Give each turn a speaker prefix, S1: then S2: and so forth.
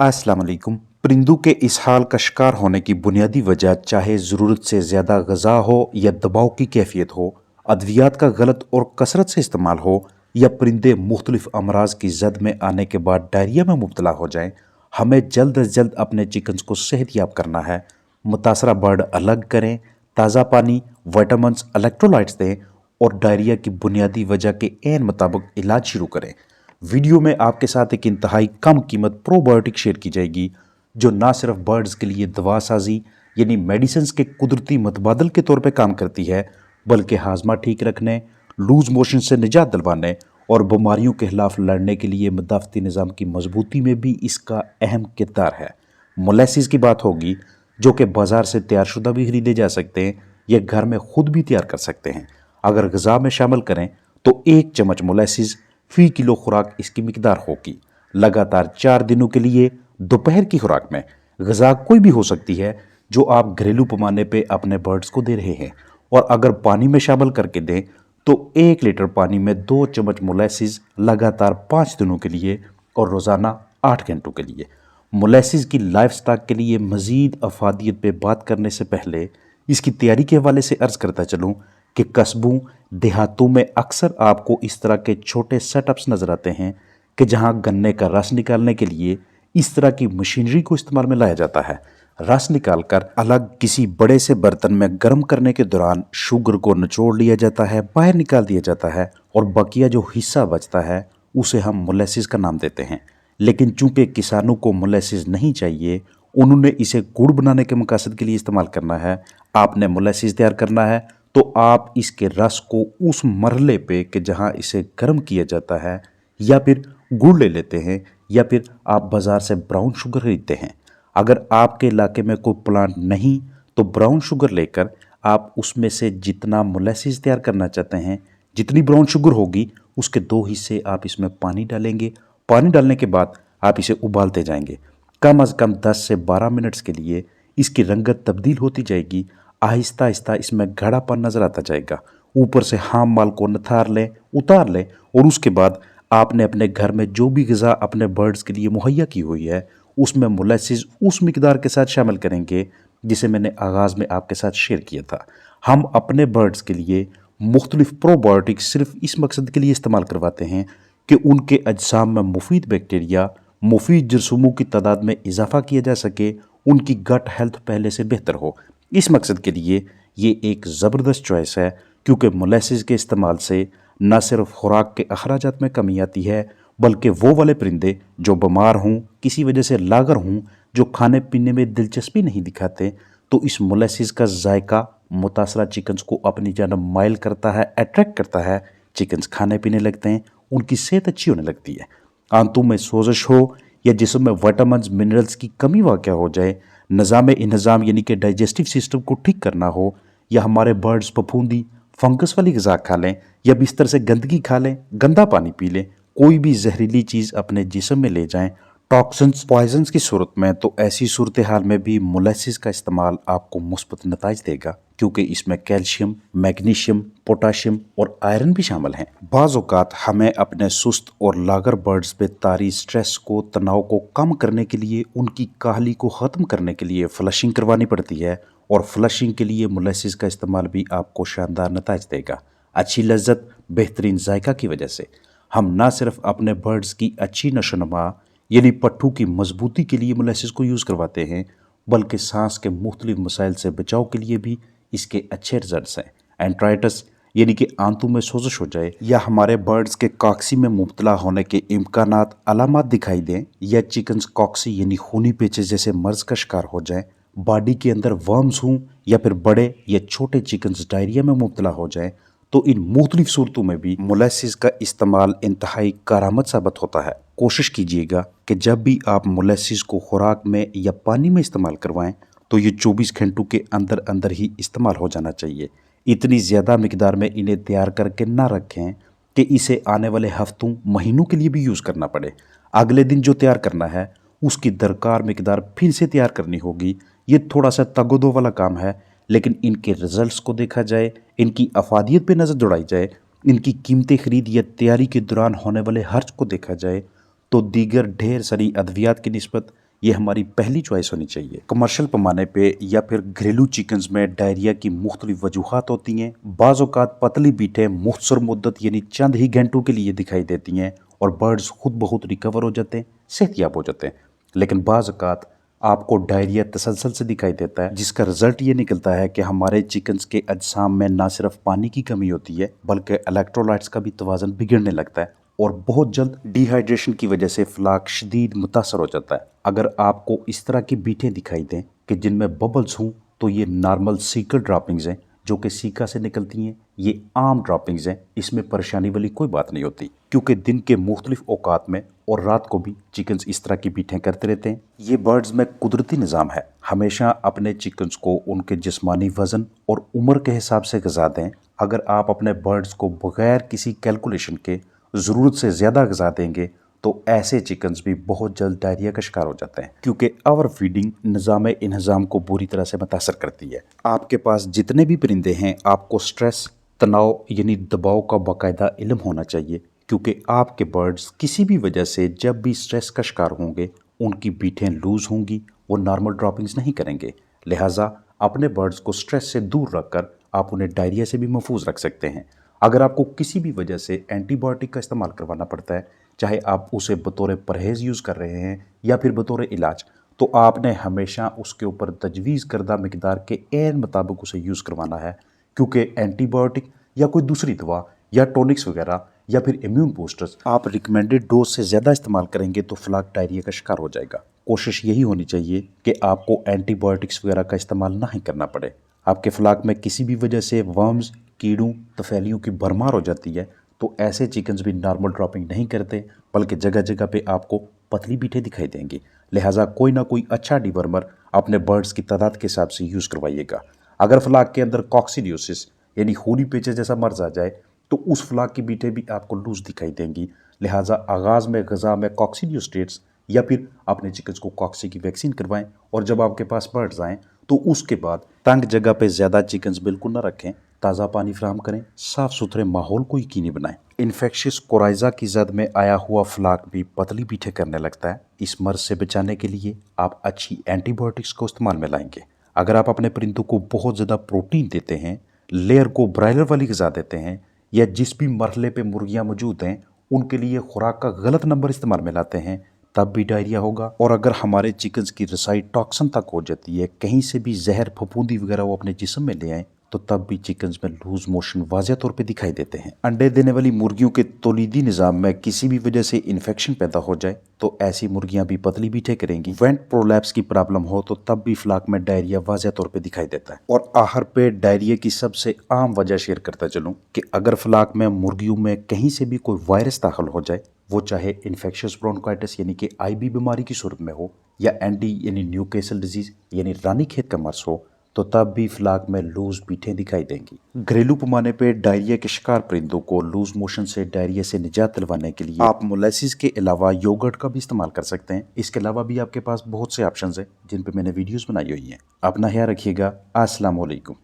S1: अस्सलाम वालेकुम। परिंदों के इस हाल का शिकार होने की बुनियादी वजह चाहे ज़रूरत से ज़्यादा ग़िज़ा हो या दबाव की कैफियत हो, अद्वियात का गलत और कसरत से इस्तेमाल हो या परिंदे मुख्तलिफ अमराज की जद में आने के बाद डायरिया में मुब्तला हो जाएं, हमें जल्द अज जल्द अपने चिकन्स को सेहतयाब करना है। मुतासरा बर्ड अलग करें, ताज़ा पानी, विटामिन्स, इलेक्ट्रोलाइट्स दें और डायरिया की बुनियादी वजह के एन मुताबिक इलाज शुरू करें। वीडियो में आपके साथ एक इंतहाई कम कीमत प्रोबायोटिक शेयर की जाएगी जो ना सिर्फ बर्ड्स के लिए दवा साजी यानी मेडिसिन्स के कुदरती मतबादल के तौर पे काम करती है, बल्कि हाजमा ठीक रखने, लूज मोशन से निजात दिलवाने और बीमारियों के खिलाफ लड़ने के लिए मदाफ़ती निज़ाम की मजबूती में भी इसका अहम किरदार है। मोलेसिस की बात होगी जो कि बाज़ार से तैयारशुदा भी खरीदे जा सकते हैं या घर में खुद भी तैयार कर सकते हैं। अगर ग़िज़ा में शामिल करें तो 1 चम्मच मोलेसिस फ़ी किलो खुराक इसकी मिकदार होगी। लगातार 4 दिनों के लिए दोपहर की खुराक में ग़िज़ा कोई भी हो सकती है जो आप घरेलू पैमाने पे अपने बर्ड्स को दे रहे हैं, और अगर पानी में शामिल करके दें तो 1 लीटर पानी में 2 चम्मच मोलेसिस लगातार 5 दिनों के लिए और रोज़ाना 8 घंटों के लिए। मोलेसिस की लाइफ स्टॉक के लिए मज़ीद अफादियत पे बात करने से पहले इसकी तैयारी के हवाले से अर्ज़ करता चलूँ कि कस्बों देहातों में अक्सर आपको इस तरह के छोटे सेटअप्स नज़र आते हैं कि जहां गन्ने का रस निकालने के लिए इस तरह की मशीनरी को इस्तेमाल में लाया जाता है। रस निकालकर अलग किसी बड़े से बर्तन में गर्म करने के दौरान शुगर को निचोड़ लिया जाता है, बाहर निकाल दिया जाता है और बकिया जो हिस्सा बचता है उसे हम मोलेसिस का नाम देते हैं। लेकिन चूंकि किसानों को मोलेसिस नहीं चाहिए, उन्होंने इसे गुड़ बनाने के मकसद के लिए इस्तेमाल करना है, आपने मोलेसिस तैयार करना है तो आप इसके रस को उस मरहले पे कि जहाँ इसे गर्म किया जाता है या फिर गुड़ ले लेते हैं या फिर आप बाज़ार से ब्राउन शुगर खरीदते हैं। अगर आपके इलाके में कोई प्लांट नहीं तो ब्राउन शुगर लेकर आप उसमें से जितना मोलेसिस तैयार करना चाहते हैं, जितनी ब्राउन शुगर होगी उसके 2 हिस्से आप इसमें पानी डालेंगे। पानी डालने के बाद आप इसे उबालते जाएंगे। कम अज़ कम 10 से 12 मिनट्स के लिए इसकी रंगत तब्दील होती जाएगी। आहिस्ता आहिस्ता इसमें गाढ़ापन नज़र आता जाएगा। ऊपर से हाम माल को नथार लें, उतार लें और उसके बाद आपने अपने घर में जो भी ग़िज़ा अपने बर्ड्स के लिए मुहैया की हुई है उसमें मोलेसिस उस मिकदार के साथ शामिल करेंगे जिसे मैंने आगाज़ में आपके साथ शेयर किया था। हम अपने बर्ड्स के लिए मुख्तलिफ प्रोबायोटिक्स सिर्फ इस मकसद के लिए इस्तेमाल करवाते हैं कि उनके अजसाम में मुफीद बैक्टीरिया, मुफीद जरसूमों की तादाद में इजाफा किया जा सके, उनकी गट हेल्थ पहले से बेहतर हो। इस मकसद के लिए ये एक ज़बरदस्त चॉइस है क्योंकि मोलेसिस के इस्तेमाल से न सिर्फ खुराक के अखराजात में कमी आती है, बल्कि वो वाले परिंदे जो बीमार हों, किसी वजह से लागर हों, जो खाने पीने में दिलचस्पी नहीं दिखाते, तो इस मोलेसिस का जायका मुतासरा चिकन्स को अपनी जानब माइल करता है, अट्रैक्ट करता है। चिकन्स खाने पीने लगते हैं, उनकी सेहत अच्छी होने लगती है। आंतों में सोजिश हो या जिस्म में विटामिन्स मिनरल्स की कमी वाक़या हो जाए, निज़ाम यानी कि डाइजेस्टिव सिस्टम को ठीक करना हो, या हमारे बर्ड्स फफूंदी फंगस वाली ग़िज़ा खा लें या बिस्तर से गंदगी खा लें, गंदा पानी पी लें, कोई भी जहरीली चीज़ अपने जिस्म में ले जाएं टॉक्सिन्स पॉइजन्स की सूरत में, तो ऐसी सूरत हाल में भी मोलेसिस का इस्तेमाल आपको मुस्बत नताइज देगा क्योंकि इसमें कैल्शियम, मैग्नीशियम, पोटाशियम और आयरन भी शामिल हैं। बाज़ औक़ात हमें अपने सुस्त और लागर बर्ड्स पे तारी स्ट्रेस को, तनाव को कम करने के लिए, उनकी काहली को ख़त्म करने के लिए फ्लशिंग करवानी पड़ती है, और फ्लशिंग के लिए मोलेसिस का इस्तेमाल भी आपको शानदार नताइज देगा। अच्छी लज्जत, बेहतरीन जायका की वजह से हम ना सिर्फ अपने बर्ड्स की अच्छी नशोनुमा यानी पट्ठू की मजबूती के लिए मोलेसिस को यूज़ करवाते हैं, बल्कि सांस के मुख्तलिफ मसाइल से बचाव के लिए भी इसके अच्छे रिजल्ट्स हैं। एंट्राइटिस यानी कि आंतों में सोजिश हो जाए, या हमारे बर्ड्स के कॉक्सी में मुब्तला होने के इम्कानात अलामत दिखाई दें, या चिकन्स कॉक्सी यानी खूनी पेचिश जैसे मर्ज़ का शिकार हो जाएं, बॉडी के अंदर वर्म्स हों, या फिर बड़े या छोटे चिकन्स डायरिया में मुब्तला हो जाएं, तो इन मुख्तलिफ सूरतों में भी मोलेसिस का इस्तेमाल इंतहाई कारआमद साबित होता है। कोशिश कीजिएगा कि जब भी आप मोलेसिस को खुराक में या पानी में इस्तेमाल करवाएं तो ये 24 घंटों के अंदर अंदर ही इस्तेमाल हो जाना चाहिए। इतनी ज़्यादा मिकदार में इन्हें तैयार करके ना रखें कि इसे आने वाले हफ्तों, महीनों के लिए भी यूज़ करना पड़े। अगले दिन जो तैयार करना है उसकी दरकार मिकदार फिर से तैयार करनी होगी। ये थोड़ा सा तगोदो वाला काम है, लेकिन इनके रिजल्ट्स को देखा जाए, इनकी अफादियत पे नज़र दौड़ाई जाए, इनकी कीमती खरीद या तैयारी के दौरान होने वाले खर्च को देखा जाए, तो दीगर ढेर सारी अद्वियात की निस्बत ये हमारी पहली चॉइस होनी चाहिए। कमर्शियल पैमाने पे या फिर घरेलू चिकन्स में डायरिया की मुख्तलिफ वजूहात होती हैं। बाज़ औक़ात पतली बीटें मुख्तसर मुद्दत यानी चंद ही घंटों के लिए दिखाई देती हैं और बर्ड्स खुद बहुत रिकवर हो जाते हैं, सेहतयाब हो जाते हैं। लेकिन बाज़ औक़ात आपको डायरिया तसलसल से दिखाई देता है, जिसका रिजल्ट ये निकलता है कि हमारे चिकन्स के अजसाम में ना सिर्फ पानी की कमी होती है बल्कि इलेक्ट्रोलाइट्स का भी तवाज़ुन बिगड़ने लगता है और बहुत जल्द डिहाइड्रेशन की वजह से फ्लाक शदीद मुतासर हो जाता है। अगर आपको इस तरह की बीटें दिखाई दें कि जिनमें बबल्स हों तो ये नॉर्मल सीकल ड्रॉपिंग्स हैं जो कि सीका से निकलती हैं। ये आम ड्रॉपिंग्स हैं, इसमें परेशानी वाली कोई बात नहीं होती क्योंकि दिन के मुख्तलिफ औकात में और रात को भी चिकन्स इस तरह की बीटें करते रहते हैं। ये बर्ड्स में कुदरती निज़ाम है, हमेशा अपने चिकन्स को उनके जिस्मानी वज़न और उम्र के हिसाब से ग़िज़ा दें। अगर आप अपने बर्ड्स को बग़ैर किसी कैलकुलेशन के ज़रूरत से ज़्यादा ग़िज़ा देंगे तो ऐसे चिकन्स भी बहुत जल्द डायरिया का शिकार हो जाते हैं क्योंकि ओवर फीडिंग निज़ाम इंहज़ाम को बुरी तरह से मुतासर करती है। आपके पास जितने भी परिंदे हैं आपको स्ट्रेस, तनाव यानी दबाव का बाकायदा इल्म होना चाहिए क्योंकि आपके बर्ड्स किसी भी वजह से जब भी स्ट्रेस का शिकार होंगे उनकी बीटें लूज़ होंगी, वो नॉर्मल ड्रॉपिंग्स नहीं करेंगे। लिहाजा अपने बर्ड्स को स्ट्रेस से दूर रखकर आप उन्हें डायरिया से भी महफूज रख सकते हैं। अगर आपको किसी भी वजह से एंटीबायोटिक का इस्तेमाल करवाना पड़ता है, चाहे आप उसे बतौर परहेज़ यूज़ कर रहे हैं या फिर बतौर इलाज, तो आपने हमेशा उसके ऊपर तजवीज़ करदा मिकदार के ऐन मुताबिक उसे यूज़ करवाना है क्योंकि एंटीबायोटिक या कोई दूसरी दवा या टॉनिक्स वगैरह या फिर इम्यून बूस्टर्स आप रिकमेंडेड डोज से ज़्यादा इस्तेमाल करेंगे तो फ्लाक डायरिया का शिकार हो जाएगा। कोशिश यही होनी चाहिए कि आपको एंटीबायोटिक्स वगैरह का इस्तेमाल ना ही करना पड़े। आपके फ्लाक में किसी भी वजह से वर्म्स, कीड़ों, तफैलियों की भरमार हो जाती है तो ऐसे चिकन्स भी नॉर्मल ड्रॉपिंग नहीं करते बल्कि जगह जगह पे आपको पतली बीटें दिखाई देंगी। लिहाजा कोई ना कोई अच्छा डिवर्मर अपने बर्ड्स की तादाद के हिसाब से यूज़ करवाइएगा। अगर फ्लाक के अंदर कॉक्सीडियोसिस यानी खूनी पेचे जैसा मर्ज आ जाए तो उस फ्लाक की बीटें भी आपको लूज दिखाई देंगी। लिहाजा आगाज़ में ग़िज़ा में कॉक्सीडियोस्टेट्स या फिर अपने चिकन्स को कॉक्सी की वैक्सीन करवाएं और जब आपके पास बर्ड्स आएँ तो उसके बाद तंग जगह पे ज़्यादा चिकन्स बिल्कुल ना रखें, ताज़ा पानी फराहम करें, साफ़ सुथरे माहौल को यकीनी बनाएं। इन्फेक्शियस कोराइज़ा की जद में आया हुआ फ्लाक भी पतली बीटें करने लगता है। इस मर्ज से बचाने के लिए आप अच्छी एंटीबायोटिक्स को इस्तेमाल में लाएंगे। अगर आप अपने परिंदों को बहुत ज़्यादा प्रोटीन देते हैं, लेयर को ब्रायलर वाली ग़िज़ा देते हैं या जिस भी मरहले पे मुर्गियाँ मौजूद हैं उनके लिए खुराक का गलत नंबर इस्तेमाल में लाते हैं, तब भी डायरिया होगा। और अगर हमारे चिकन्स की रसाई टॉक्सन तक हो जाती है, कहीं से भी जहर, फफूंदी वगैरह वो अपने जिस्म में ले आए तो तब भी चिकन्स में लूज मोशन वाज़ह तौर पे दिखाई देते हैं। अंडे देने वाली मुर्गियों के तौलीदी निज़ाम में किसी भी वजह से इन्फेक्शन पैदा हो जाए तो ऐसी मुर्गियां भी पतली बीटें करेंगी। वेंट प्रोलैप्स की प्रॉब्लम हो तो तब भी फ्लाक में डायरिया वाज़ह तौर पे दिखाई देता है। और आहर पे डायरिया की सबसे आम वजह शेयर करता चलूँ कि अगर फ्लाक में मुर्गियों में कहीं से भी कोई वायरस दाखिल हो जाए, वो चाहे इन्फेक्शियस ब्रोंकाइटिस यानी कि आईबी बीमारी की सूरत में हो या एनडी यानी न्यूकैसल डिजीज यानी रानी खेत का मर्ज हो, तो तब भी फ्लाक में लूज बीटें दिखाई देंगी। घरेलू पैमाने पे डायरिया के शिकार परिंदों को लूज मोशन से डायरिया से निजात दिलवाने के लिए आप मोलेसिस के अलावा योगर्ट का भी इस्तेमाल कर सकते हैं। इसके अलावा भी आपके पास बहुत से ऑप्शंस हैं जिन पे मैंने वीडियोस बनाई हुई हैं। अपना ख्याल रखिएगा। अस्सलाम वालेकुम।